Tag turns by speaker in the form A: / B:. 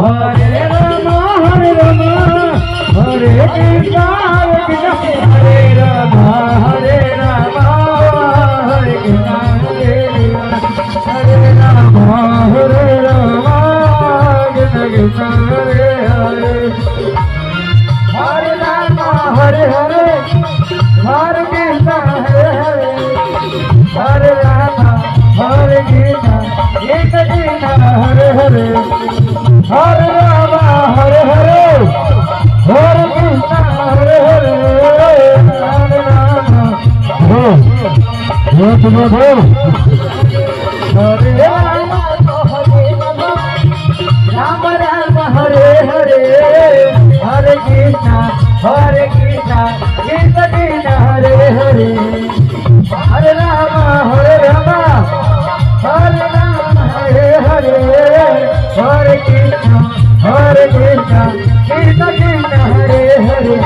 A: Hare Rama Hare Rama Hare Krishna Hare Rama Hare Rama Hare Krishna Hare Rama Hare Rama Krishna Krishna Hare Hare Hare Rama Hare Hare Hare Krishna Hare Hare Hare Rama Hare Krishna Krishna Krishna Hare Hare Hare Rama Hare Hare Hare Krishna Hare Hare Hare Rama Hare Rama Rama Hare Hare Hare Krishna Krishna Krishna Hare Hare Hare Rama Hare Rama Hare Rama Hare Hare Hare Krishna Krishna Krishna Hare Hare